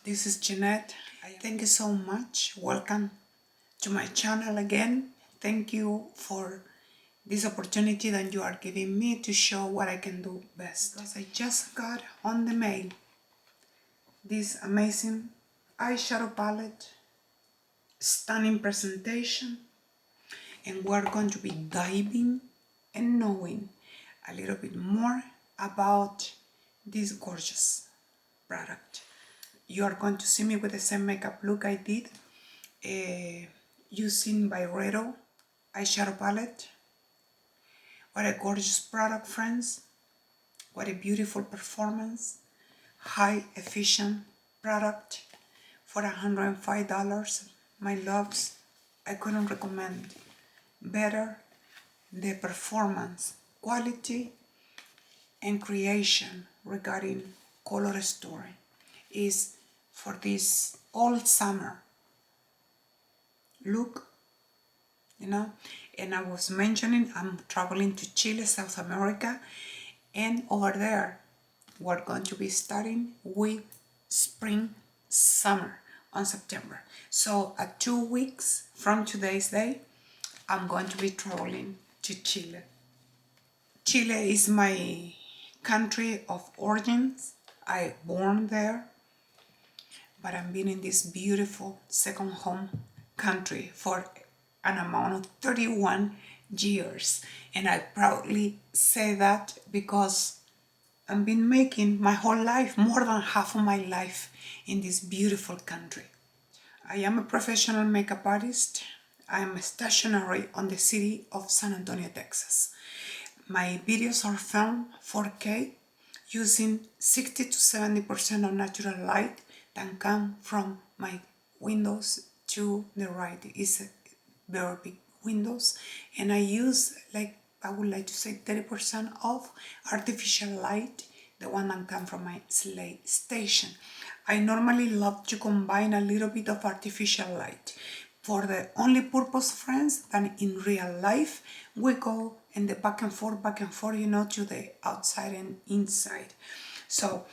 This is Jeannette. Thank you so much. Welcome to my channel again. Thank you for this opportunity that you are giving me to show what I can do best. Because I just got on the mail this amazing eyeshadow palette, stunning presentation, and we're going to be diving and knowing a little bit more about this gorgeous product. You are going to see me with the same makeup look I did using Byredo eyeshadow palette. What a gorgeous product, friends. What a beautiful performance. High efficient product for $105. My loves, I couldn't recommend better. The performance, quality, and creation regarding color story is for this all summer look, and I was mentioning I'm traveling to Chile, South America, and over there we're going to be starting with spring summer on September. So at 2 weeks from today's day, I'm going to be traveling to Chile. Chile is my country of origins. I born there, but I've been in this beautiful second home country for an amount of 31 years. And I proudly say that because I've been making my whole life, more than half of my life, in this beautiful country. I am a professional makeup artist. I am stationary on the city of San Antonio, Texas. My videos are filmed 4K using 60 to 70% of natural light that come from my windows to the right. It's a very big windows, and I use, like, I would like to say 30% of artificial light, the one that come from my slate station. I normally love to combine a little bit of artificial light for the only purpose, friends, that in real life we go in the back and forth, to the outside and inside. So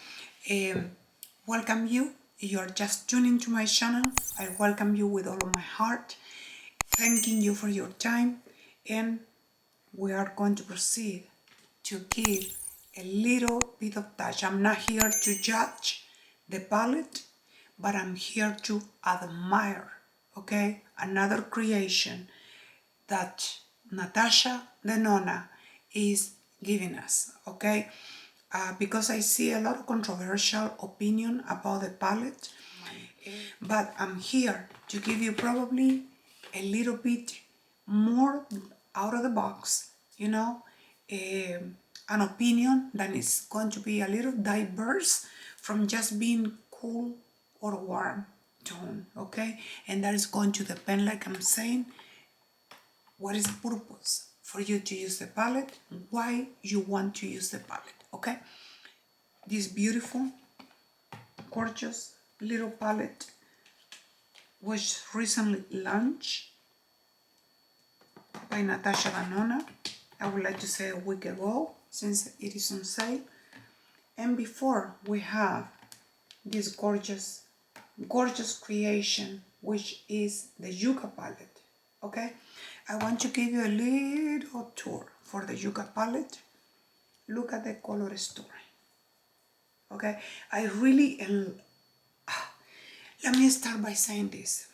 welcome you. You're just tuning to my channel. I welcome you with all of my heart, thanking you for your time, and we are going to proceed to give a little bit of touch. I'm not here to judge the palette, but I'm here to admire, okay, another creation that Natasha Denona is giving us, okay? Because I see a lot of controversial opinion about the palette, but I'm here to give you probably a little bit more out of the box, an opinion that is going to be a little diverse from just being cool or warm tone, okay? And that is going to depend, like I'm saying, what is the purpose for you to use the palette, why you want to use the palette, okay? This beautiful, gorgeous little palette was recently launched by Natasha Denona. I would like to say a week ago, since it is on sale. And before we have this gorgeous creation, which is the Yucca palette, okay? I want to give you a little tour for the Yucca palette. Look at the color story, okay? Let me start by saying this.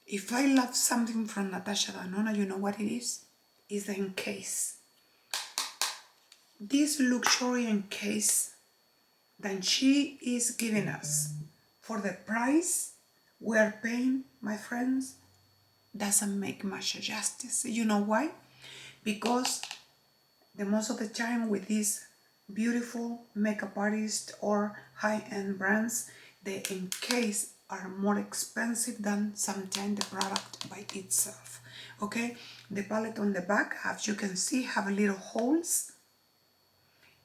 If I love something from Natasha Denona, you know what it is? It's the encase. This luxury encase that she is giving us for the price we are paying, my friends, doesn't make much justice. You know why? Because the most of the time with these beautiful makeup artists or high-end brands, the encase are more expensive than sometimes the product by itself, okay? The palette on the back, as you can see, have little holes,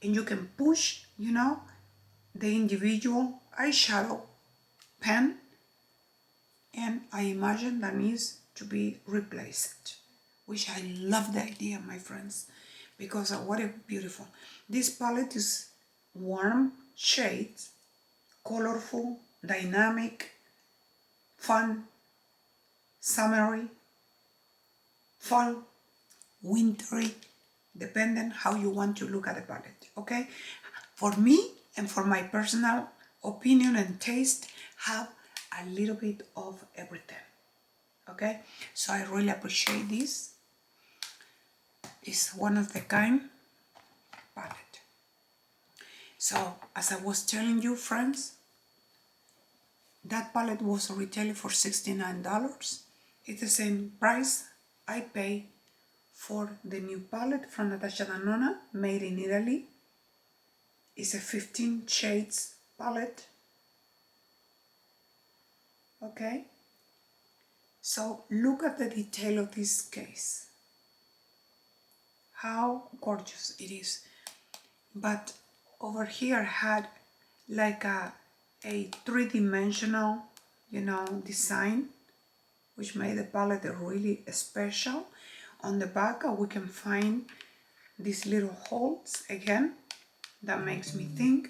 and you can push, the individual eyeshadow pen, and I imagine that needs to be replaced, which I love the idea, my friends, because what a beautiful. This palette is warm shades, colorful, dynamic, fun, summery, fall, wintry, depending how you want to look at the palette, okay? For me and for my personal opinion and taste, have a little bit of everything, okay? So I really appreciate this. It's one of the kind palette. So as I was telling you, friends, that palette was retailing for $69. It's the same price I pay for the new palette from Natasha Denona, made in Italy. It's a 15 shades palette. Okay? So look at the detail of this case. How gorgeous it is. But over here had like a three-dimensional, design, which made the palette really special. On the back we can find these little holes again. That makes me think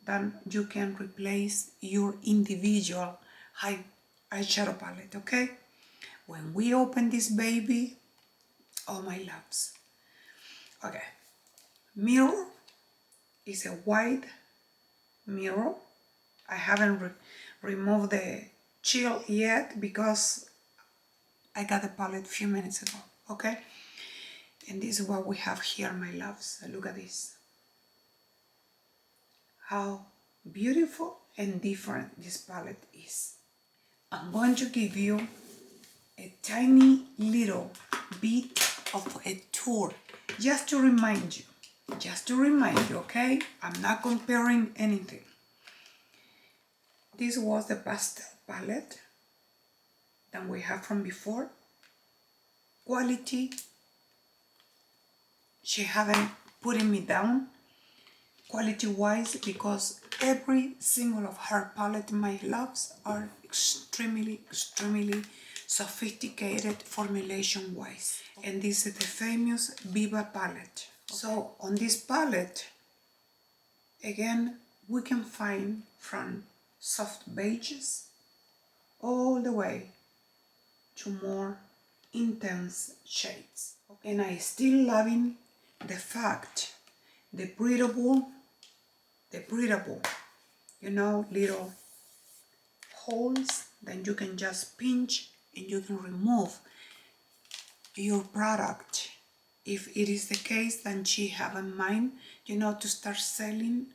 that you can replace your individual eyeshadow palette, okay? When we open this baby, oh my loves. Okay, mirror is a white mirror. I haven't removed the chill yet because I got the palette a few minutes ago, okay? And this is what we have here, my loves. Look at this. How beautiful and different this palette is. I'm going to give you a tiny little bit of a tour just to remind you, okay? I'm not comparing anything. This was the pastel palette that we have from before. Quality, she haven't put me down quality-wise, because every single of her palette, my loves, are extremely sophisticated formulation-wise. And this is the famous Viva palette. So on this palette, again, we can find from soft beiges all the way to more intense shades. And I still loving the fact, the breathable, little holes that you can just pinch and you can remove your product. If it is the case that she have in mind, to start selling,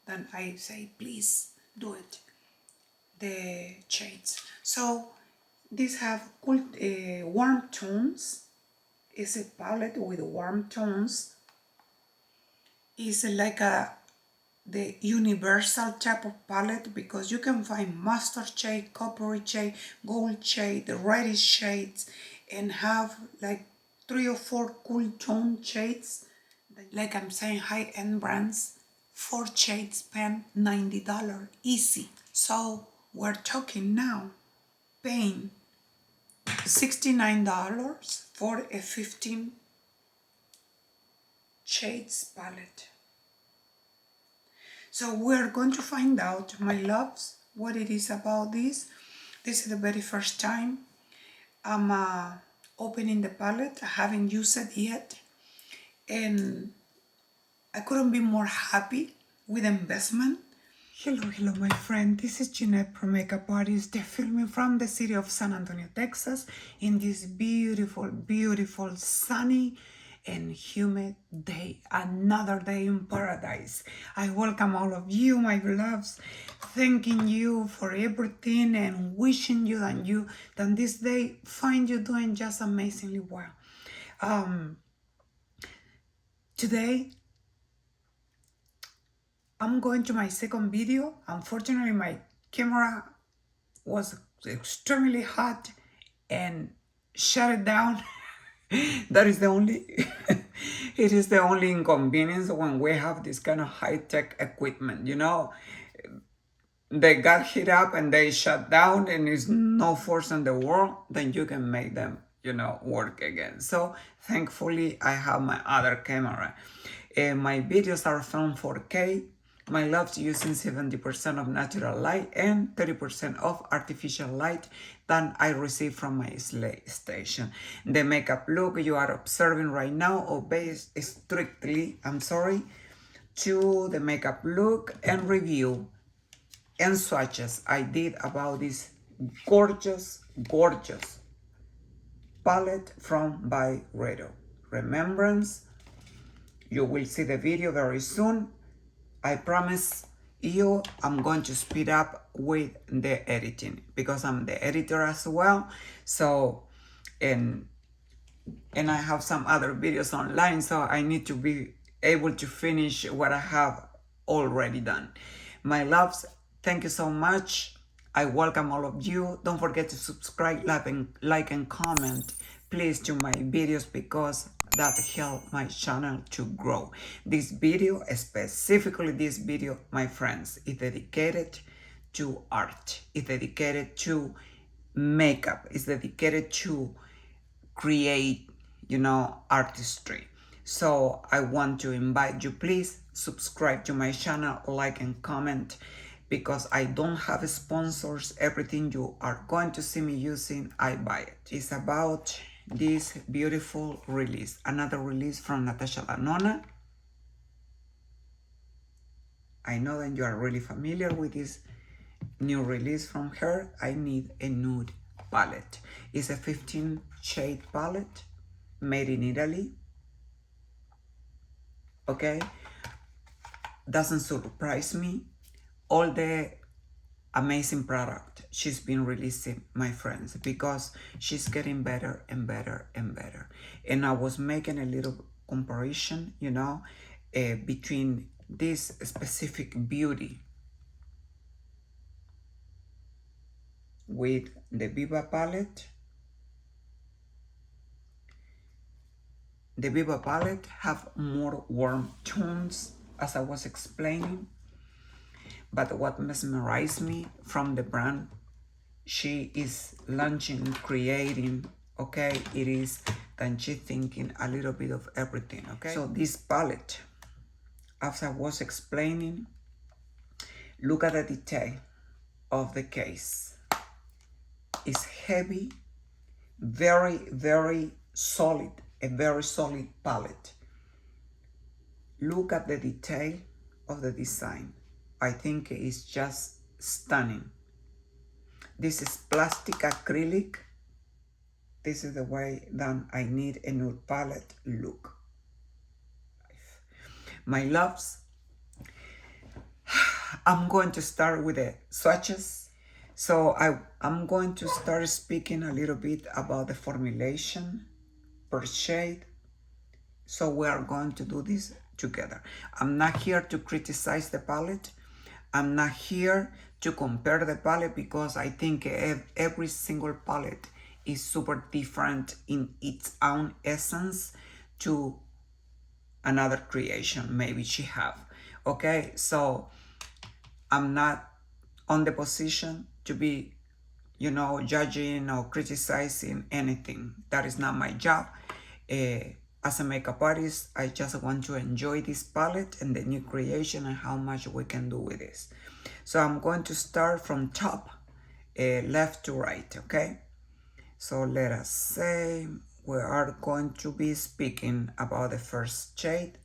then I say, please do it. The shades. So these have cool, warm tones. It's a palette with warm tones. It's like the universal type of palette, because you can find mustard shade, coppery shade, gold shade, the reddish shades, and have like 3 or 4 cool tone shades. Like I'm saying, high-end brands, 4 shades spend $90 easy. So we're talking now paying $69 for a 15 shades palette. So we're going to find out, my loves, what it is about this. This is the very first time I'm opening the palette. I haven't used it yet, and I couldn't be more happy with the investment. Hello my friend, this is Jeannette from Makeup Artist, filming from the city of San Antonio, Texas, in this beautiful sunny and humid day, another day in paradise. I welcome all of you, my loves, thanking you for everything and wishing you that this day find you doing just amazingly well. Today I'm going to my second video. Unfortunately, my camera was extremely hot and shut it down. That is the only, it is the only inconvenience when we have this kind of high-tech equipment, They got heat up and they shut down, and there's no force in the world, then you can make them, work again. So thankfully, I have my other camera. My videos are filmed 4K. My love's using 70% of natural light and 30% of artificial light that I receive from my station. The makeup look you are observing right now obeys strictly, to the makeup look and review and swatches I did about this gorgeous, gorgeous palette from by Redo. Remembrance, you will see the video very soon. I promise you I'm going to speed up with the editing because I'm the editor as well. So, and I have some other videos online, so I need to be able to finish what I have already done. My loves, thank you so much. I welcome all of you. Don't forget to subscribe, like and comment, please, to my videos because that helps my channel to grow. This video, specifically this video, my friends, is dedicated to art. It's dedicated to makeup. It's dedicated to create, artistry. So I want to invite you, please subscribe to my channel, like and comment, because I don't have sponsors. Everything you are going to see me using, I buy it. It's about this beautiful release, another release from Natasha Denona. I know that you are really familiar with this new release from her. I need a nude palette. It's a 15 shade palette made in Italy. Okay, doesn't surprise me. All the amazing product she's been releasing, my friends, because she's getting better and better and better. And I was making a little comparison, between this specific beauty with the Viva palette. The Viva palette have more warm tones, as I was explaining. But what mesmerized me from the brand, she is launching, creating, okay, it is that she's thinking a little bit of everything, okay? So this palette, as I was explaining, look at the detail of the case. It's heavy, very, very solid, a very solid palette. Look at the detail of the design. I think it's just stunning. This is plastic acrylic. This is the way that I need a nude palette look. My loves, I'm going to start with the swatches. So I'm going to start speaking a little bit about the formulation per shade. So we are going to do this together. I'm not here to criticize the palette. I'm not here to compare the palette because I think every single palette is super different in its own essence to another creation maybe she have. Okay, so I'm not on the position to be, judging or criticizing anything. That is not my job. As a makeup artist, I just want to enjoy this palette and the new creation and how much we can do with this. So I'm going to start from top, left to right, okay? So let us say we are going to be speaking about the first shade.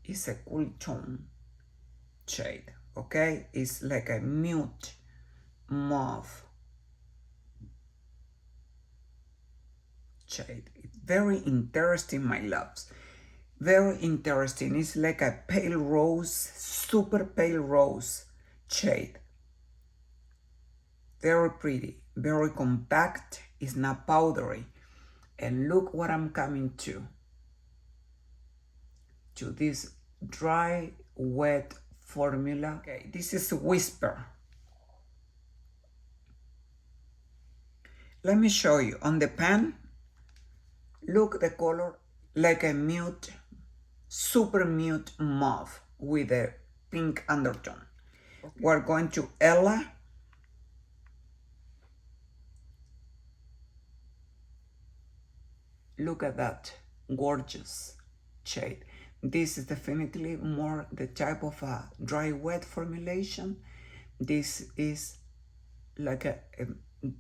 It's a cool tone shade, okay? It's like a mute mauve shade. It's very interesting, my loves. Very interesting. It's like a pale rose, super pale rose shade. Very pretty, very compact. It's not powdery. And look what I'm coming to this dry, wet formula. Okay, this is Whisper. Let me show you. On the pan, look the color, like a mute, super mute mauve with a pink undertone. Okay. We're going to Ella. Look at that, gorgeous. shade. This is definitely more the type of a dry wet formulation. This is like a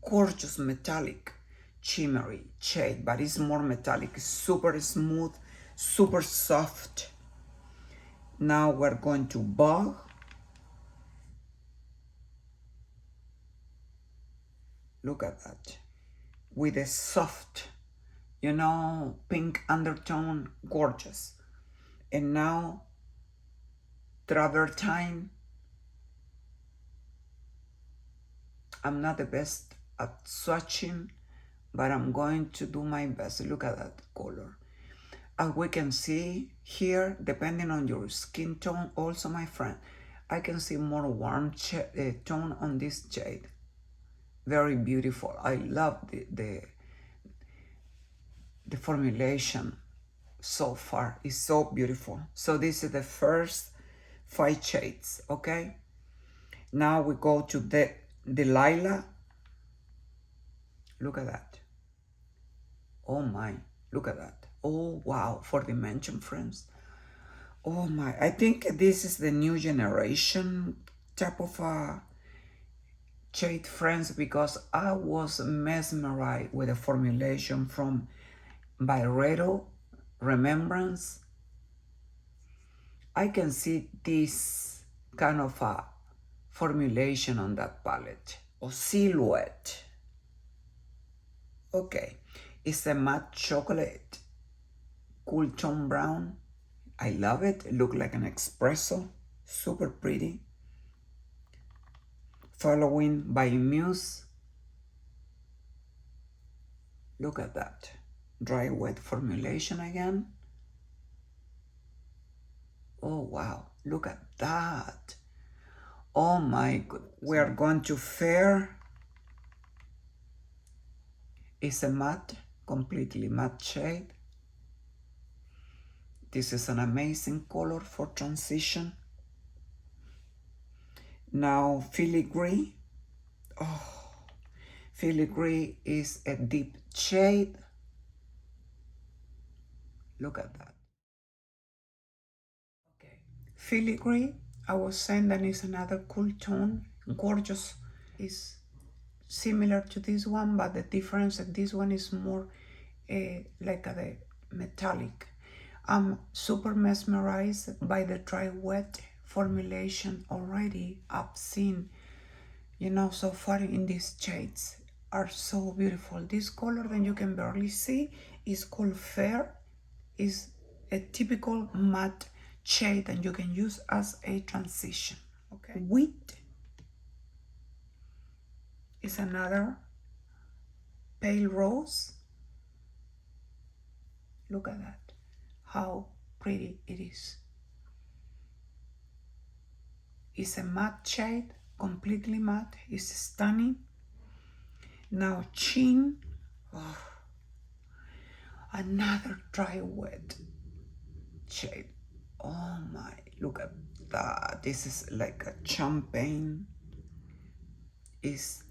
gorgeous metallic shimmery shade, but it's more metallic, super smooth, super soft. Now we're going to bug. Look at that. With a soft, you know, pink undertone, gorgeous. And now travertine. I'm not the best at swatching, but I'm going to do my best. Look at that color. As we can see here, depending on your skin tone, also my friend, I can see more warm tone on this shade. Very beautiful. I love the formulation so far. It's so beautiful. So this is the first 5 shades, okay? Now we go to the lilac. Look at that. Oh my, look at that. Oh wow, for dimension, friends. Oh my, I think this is the new generation type of shade, friends, because I was mesmerized with the formulation from Byredo Remembrance. I can see this kind of a formulation on that palette, or silhouette. Okay, it's a matte chocolate, cool tone brown. I love it. It looks like an espresso, super pretty. Following by Muse. Look at that. Dry wet formulation again. Oh wow, look at that. Oh my god. We are going to Fair. It's a matte, completely matte shade. This is an amazing color for transition. Now Filigree. Oh, Filigree is a deep shade. Look at that. Okay, Filigree, I was saying that is another cool tone, gorgeous. Is similar to this one, but the difference that this one is more like the metallic. I'm super mesmerized by the dry wet formulation already. I've seen, you know, so far in these shades are so beautiful. This color that you can barely see is called Fair. Is a typical matte shade that you can use as a transition. Okay, Wheat is another pale rose. Look at that, how pretty it is. It's a matte shade, completely matte. It's stunning. Now Chin, oh, another dry wet shade. Oh my, look at that. This is like a champagne. It's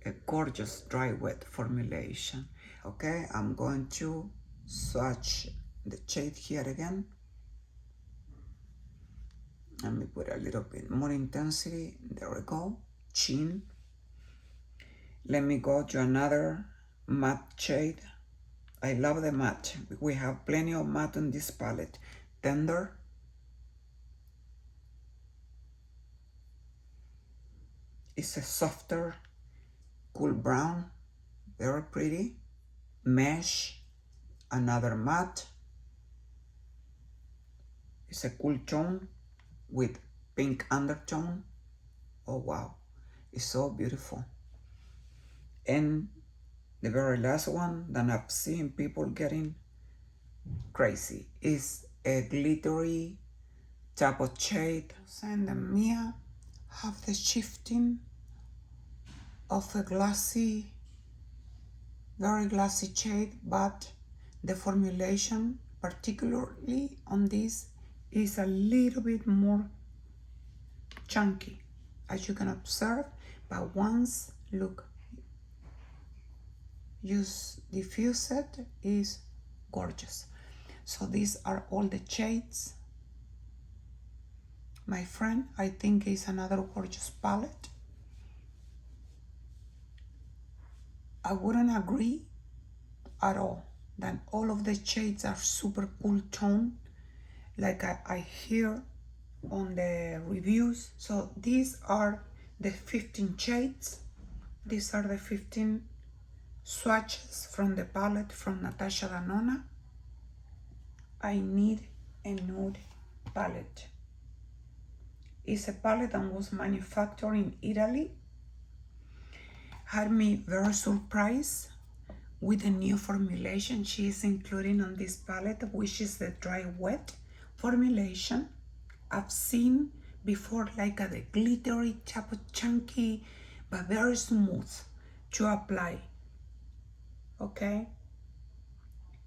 a gorgeous dry wet formulation. Okay, I'm going to swatch the shade here again. Let me put a little bit more intensity. There we go. Chin. Let me go to another matte shade. I love the matte. We have plenty of matte on this palette. Tender. It's a softer, cool brown. Very pretty. Mesh. Another matte. It's a cool tone with pink undertone. Oh wow, it's so beautiful. And the very last one that I've seen people getting crazy is a glittery type of shade. And the Mia have the shifting of a glassy, very glassy shade, but the formulation, particularly on this, is a little bit more chunky, as you can observe. But once, look, use diffuse it, is gorgeous. So these are all the shades. My friend, I think is another gorgeous palette. I wouldn't agree at all that all of the shades are super cool tone like I hear on the reviews. So these are the 15 shades. These are the 15 swatches from the palette from Natasha Denona. I need a nude palette. It's a palette that was manufactured in Italy. Had me very surprised with the new formulation she is including on this palette, which is the dry wet formulation. I've seen before like the glittery type of chunky but very smooth to apply. Okay,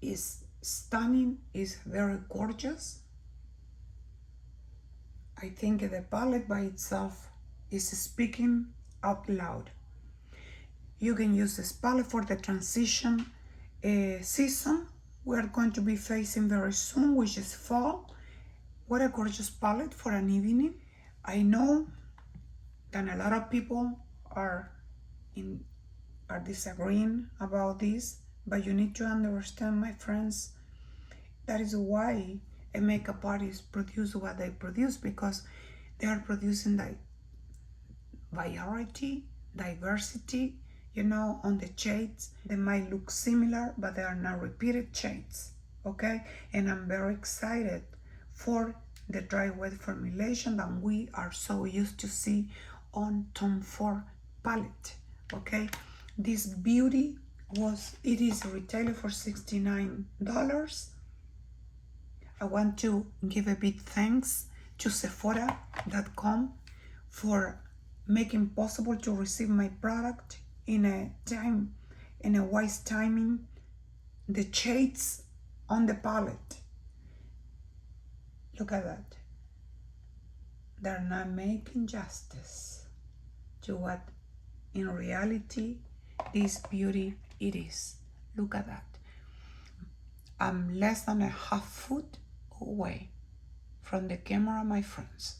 it's stunning, it's very gorgeous. I think the palette by itself is speaking out loud. You can use this palette for the transition season we're going to be facing very soon, which is fall. What a gorgeous palette for an evening. I know that a lot of people are disagreeing about this, but you need to understand, my friends, that is why a makeup artist produce what they produce, because they are producing the variety, diversity, you know, on the shades. They might look similar, but they are not repeated shades, okay? And I'm very excited for the dry wet formulation that we are so used to see on Tom Ford palette, okay? This beauty is retailed for $69. I want to give a big thanks to Sephora.com for making possible to receive my product in a wise timing. The shades on the palette, look at that. They're not making justice to what in reality this beauty it is. Look at that. I'm less than a half foot away from the camera, my friends.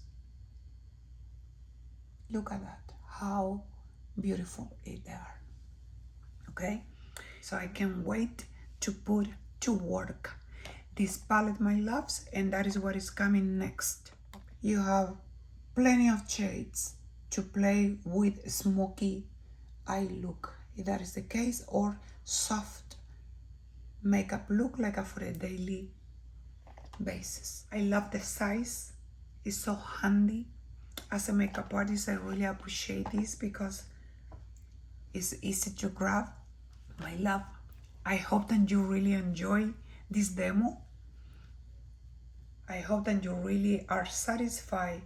Look at that, how beautiful they are. Okay, so I can't wait to put to work this palette, my loves, and that is what is coming next. You have plenty of shades to play with smoky eye look, if that is the case, or soft makeup look like for a daily basis. I love the size, it's so handy. As a makeup artist, I really appreciate this because it's easy to grab. My love, I hope that you really enjoy this demo. I hope that you really are satisfied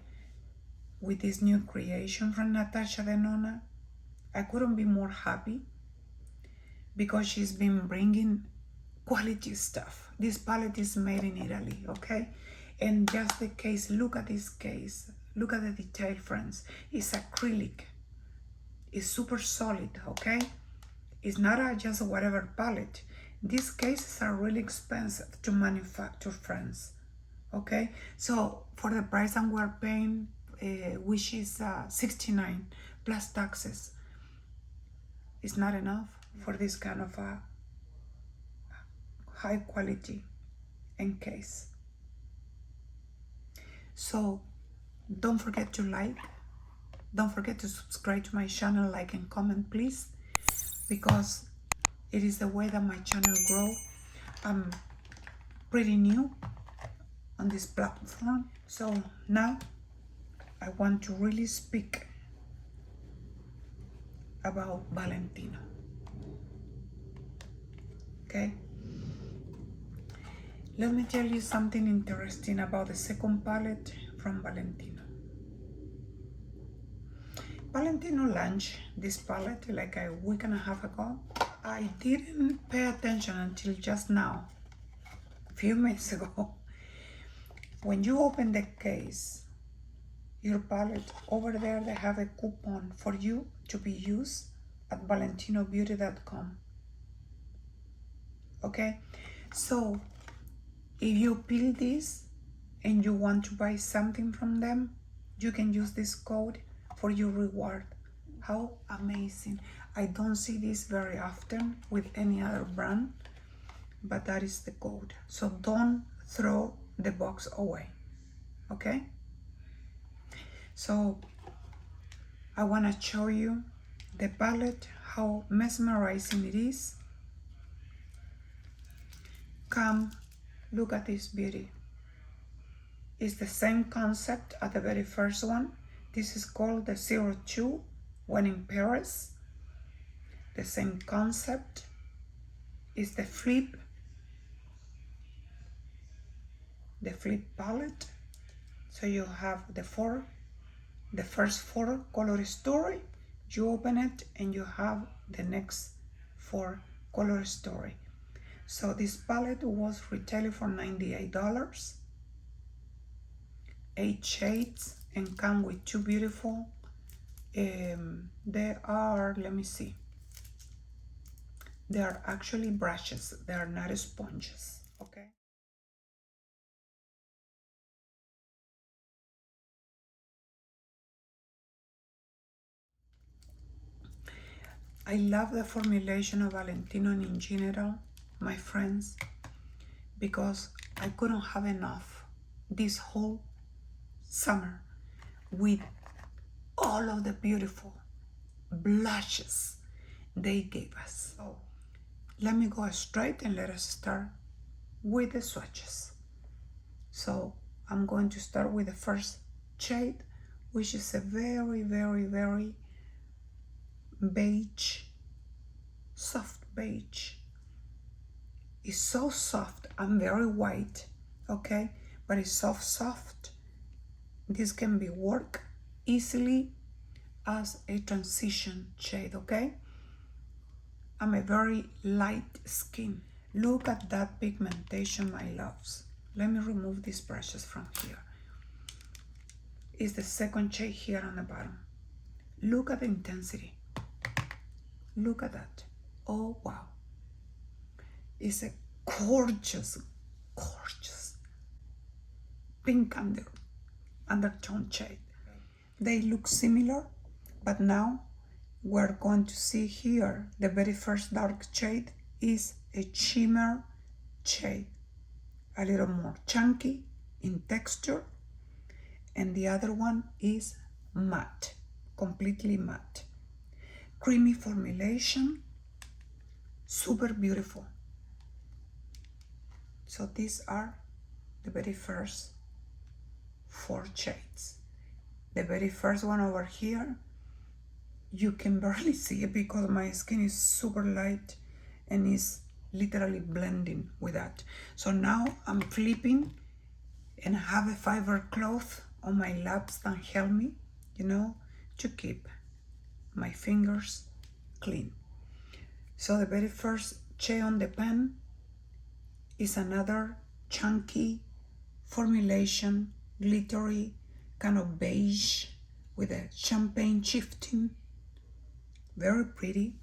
with this new creation from Natasha Denona. I couldn't be more happy because she's been bringing quality stuff. This palette is made in Italy, okay? And just the case, look at this case. Look at the detail, friends. It's acrylic. It's super solid, okay? It's not just whatever palette. These cases are really expensive to manufacture, friends, okay? So for the price that we're paying, which is $69 plus taxes, it's not enough for this kind of high quality and case. So don't forget to like, don't forget to subscribe to my channel, like and comment please, because it is the way that my channel grows. I'm pretty new on this platform, so now I want to really speak about Valentino. Okay, let me tell you something interesting about the second palette from Valentino. Valentino launched this palette like a week and a half ago. I didn't pay attention until just now, a few minutes ago. When you open the case, your palette, over there they have a coupon for you to be used at valentinobeauty.com. Okay, So if you peel this and you want to buy something from them, you can use this code for your reward. How amazing. I don't see this very often with any other brand, but that is the code. So don't throw the box away, okay? So I want to show you the palette, how mesmerizing it is. Come, look at this beauty. It's the same concept as the very first one. This is called the 02 when in Paris. The same concept is the flip palette. So you have the first four color story. You open it and you have the next four color story. So this palette was retailed for $98. 8 shades and come with 2 beautiful. They are, let me see. They are actually brushes. They are not sponges. Okay. I love the formulation of Valentino in general, my friends, because I couldn't have enough this whole summer with all of the beautiful blushes they gave us. So let me go straight and let us start with the swatches. So I'm going to start with the first shade, which is a very, very, very beige, soft beige. It's so soft and very white, okay? But it's soft. This can be worked easily as a transition shade, okay? I'm a very light skin. Look at that pigmentation, my loves. Let me remove these brushes from here. It's the second shade here on the bottom. Look at the intensity. Look at that. Oh, wow. It's a gorgeous, gorgeous pink undertone shade. They look similar, but now we're going to see here the very first dark shade is a shimmer shade, a little more chunky in texture, and the other one is matte, completely matte. Creamy formulation, super beautiful. So these are the very first 4 shades. The very first one over here, you can barely see it because my skin is super light and is literally blending with that. So now I'm flipping and have a fiber cloth on my laps that help me, you know, to keep my fingers clean. So the very first shade on the pen is another chunky formulation, glittery, kind of beige with a champagne shifting, very pretty.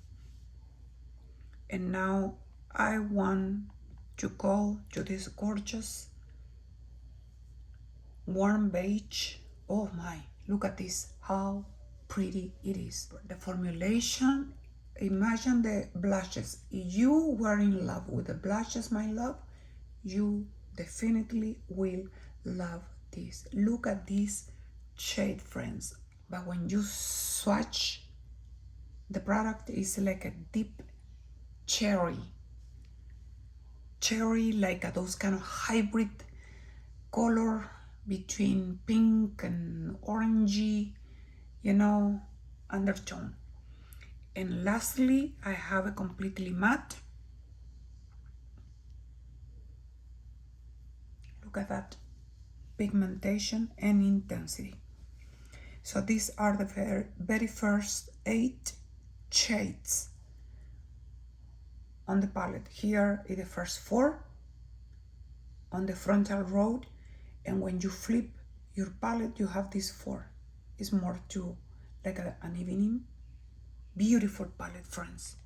And now I want to go to this gorgeous warm beige. Oh my, look at this, how pretty it is. The formulation, imagine the blushes. If you were in love with the blushes, my love, you definitely will love this. Look at this shade, friends. But when you swatch, the product is like a deep cherry, like those kind of hybrid color between pink and orangey, you know, undertone. And lastly, I have a completely matte. Look at that pigmentation and intensity. So these are the very first 8 shades on the palette. Here is the first 4 on the frontal row, and when you flip your palette, you have these 4. It's more to like an evening. Beautiful palette, friends.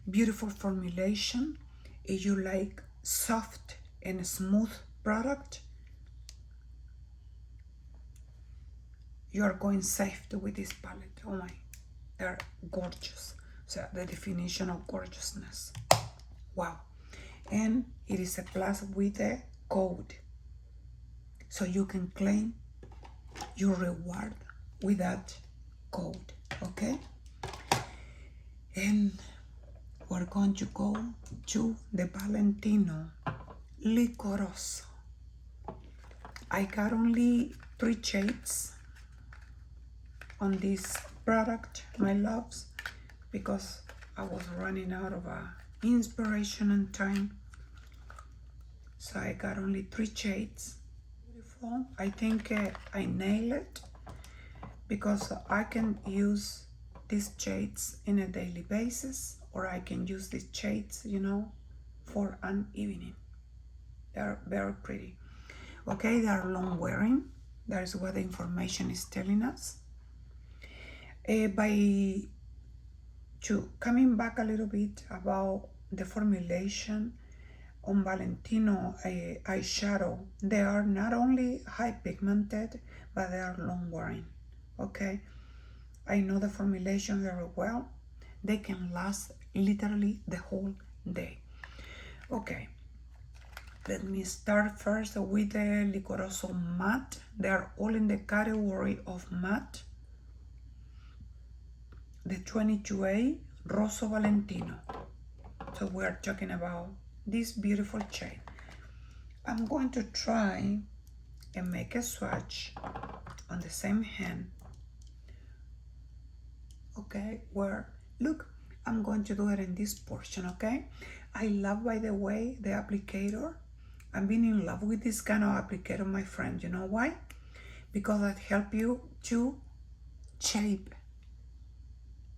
Beautiful formulation. If you like soft and smooth product, you are going safe with this palette. Oh my, they're gorgeous. So the definition of gorgeousness. Wow. And it is a plus with a code. So you can claim your reward with that code. Okay? And we're going to go to the Valentino LIQUIROSSO. I got only 3 shades on this product, my loves, because I was running out of inspiration and time. So I got only 3 shades. Beautiful. I think I nailed it because I can use these shades in a daily basis, or I can use these shades, you know, for an evening. They're very pretty. Okay, they are long wearing. That is what the information is telling us. Coming back a little bit about the formulation on Valentino eyeshadow, they are not only high pigmented, but they are long wearing. Okay, I know the formulation very well. They can last literally the whole day. Okay, let me start first with the LIQUIROSSO matte. They are all in the category of matte. The 22A Rosso Valentino. So we are talking about this beautiful shade. I'm going to try and make a swatch on the same hand. Okay, where, look, I'm going to do it in this portion, okay? I love, by the way, the applicator. I've been in love with this kind of applicator, my friend. You know why? Because it helps you to shape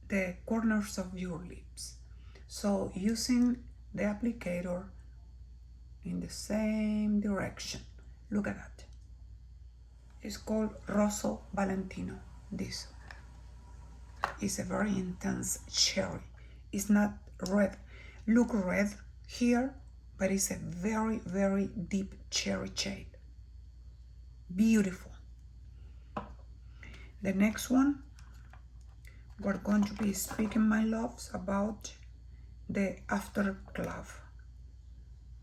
the corners of your lips. So using the applicator in the same direction. Look at that. It's called Rosso Valentino. This is a very intense cherry. It's not red. Look red here, but it's a very, very deep cherry shade. Beautiful. The next one, we're going to be speaking, my loves, about the afterglow.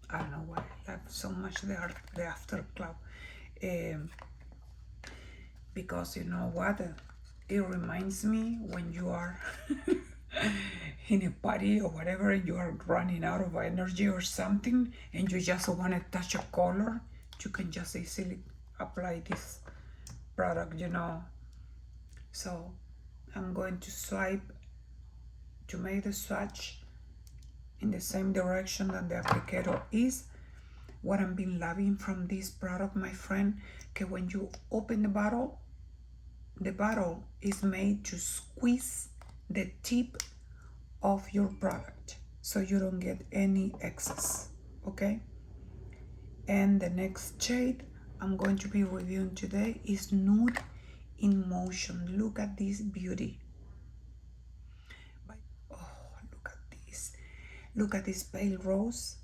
I don't know why I love so much the afterglow. Because you know what? It reminds me when you are in a party or whatever, and you are running out of energy or something, and you just want to touch a color, you can just easily apply this product, you know. So I'm going to swipe to make the swatch in the same direction that the applicator is. What I've been loving from this product, my friend, okay, when you open the bottle is made to squeeze the tip of your product so you don't get any excess, okay? And the next shade I'm going to be reviewing today is Nude in Motion. Look at this beauty. Oh, look at this. Look at this pale rose.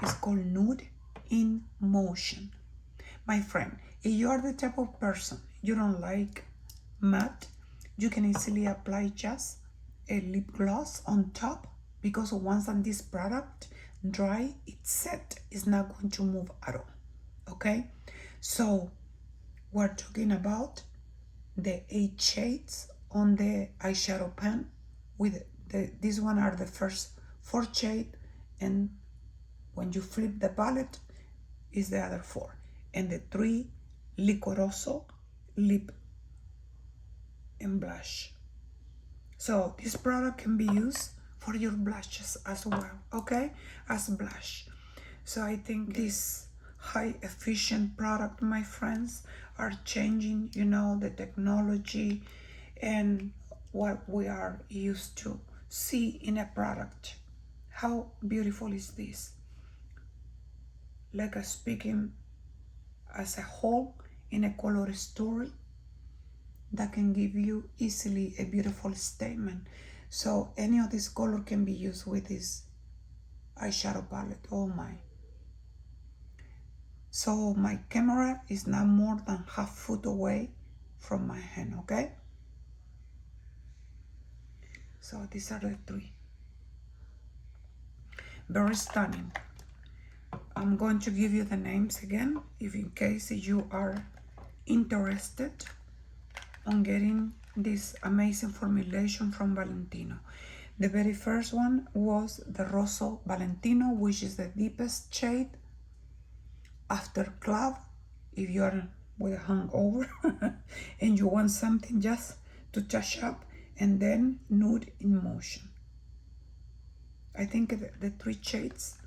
It's called Nude in Motion. My friend, if you are the type of person you don't like matte, you can easily apply just a lip gloss on top, because once on this product dry, it's set, it's not going to move at all. Okay, so we're talking about the 8 shades on the eyeshadow pan. With this one are the first 4 shades, and when you flip the palette is the other 4, and the 3 LIQUIROSSO lip and blush. So this product can be used for your blushes as well, okay, as blush. So I think this high efficient product, my friends, are changing, you know, the technology and what we are used to see in a product. How beautiful is this? Like speaking as a whole in a color story that can give you easily a beautiful statement. So any of this color can be used with this eyeshadow palette. Oh my, So my camera is not more than half foot away from my hand, okay? So these are the three. Very stunning. I'm going to give you the names again, if in case you are interested on getting this amazing formulation from Valentino. The very first one was the Rosso Valentino, which is the deepest shade. After club, if you are with a hangover and you want something just to touch up, and then Nude in Motion. I think the three shades,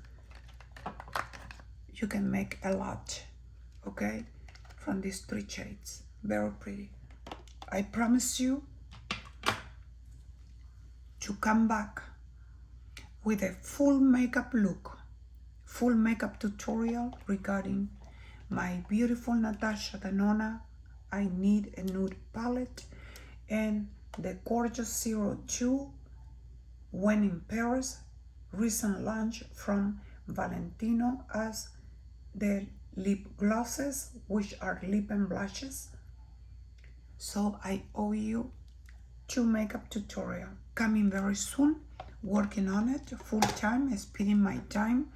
you can make a lot, okay, from these three shades. Very pretty. I promise you to come back with a full makeup look, full makeup tutorial regarding my beautiful Natasha Denona I Need a Nude palette and the gorgeous 02 When in Paris recent launch from Valentino as the lip glosses, which are lip and blushes. So I owe you 2 makeup tutorial coming very soon, working on it full time, speeding my time,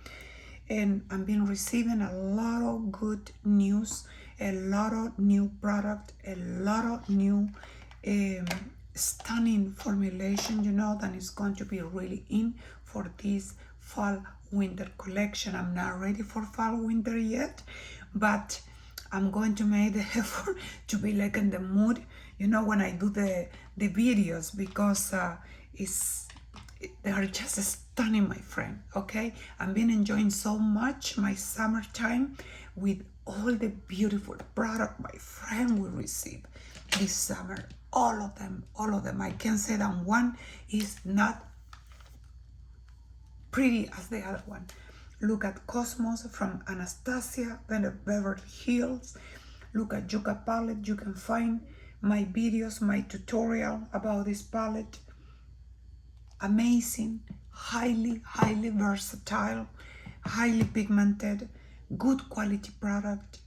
and I've been receiving a lot of good news, a lot of new product, a lot of new stunning formulation, you know, that is going to be really in for this fall winter collection. I'm not ready for fall winter yet, but I'm going to make the effort to be like in the mood, you know, when I do the videos, because they are just stunning, my friend. Okay, I've been enjoying so much my summertime with all the beautiful product my friend will receive this summer. All of them. I can't say that one is not pretty as the other one. Look at Cosmos from Anastasia, then the Beverly Hills. Look at Yucca palette. You can find my videos, my tutorial about this palette. Amazing, highly versatile, highly pigmented, good quality product.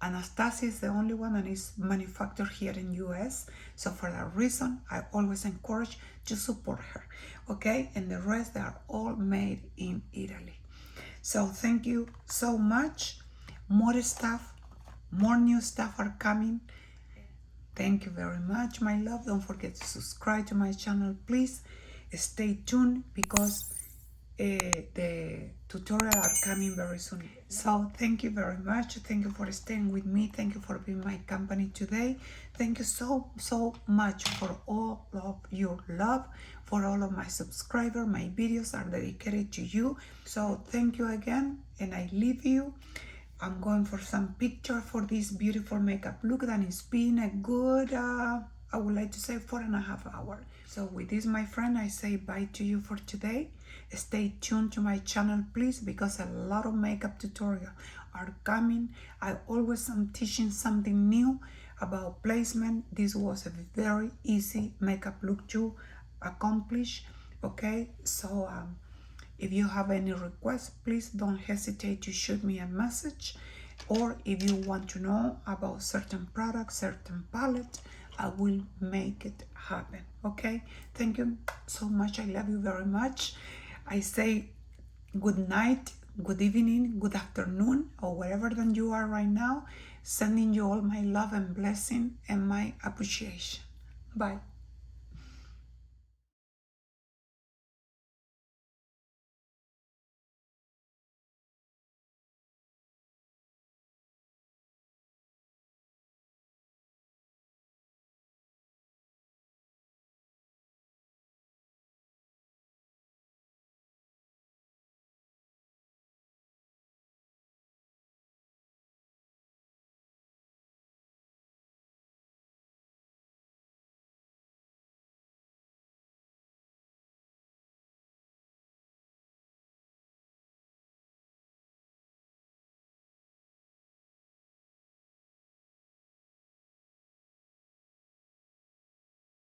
Anastasia is the only one that is manufactured here in US, so for that reason I always encourage to support her, okay? And the rest, they are all made in Italy. So thank you so much. More stuff, more new stuff are coming. Thank you very much, my love. Don't forget to subscribe to my channel, please. Stay tuned, because the tutorial are coming very soon. So thank you very much. Thank you for staying with me. Thank you for being my company today. Thank you so much for all of your love, for all of my subscribers. My videos are dedicated to you. So thank you again, and I leave you. I'm going for some picture for this beautiful makeup look that is being a good I would like to say 4.5 hours. So with this, my friend, I say bye to you for today. Stay tuned to my channel, please, because a lot of makeup tutorials are coming. I always am teaching something new about placement. This was a very easy makeup look to accomplish, okay? So if you have any requests, please don't hesitate to shoot me a message. Or if you want to know about certain products, certain palette, I will make it happen, okay? Thank you so much. I love you very much. I say good night, good evening, good afternoon, or wherever than you are right now. Sending you all my love and blessing and my appreciation. Bye.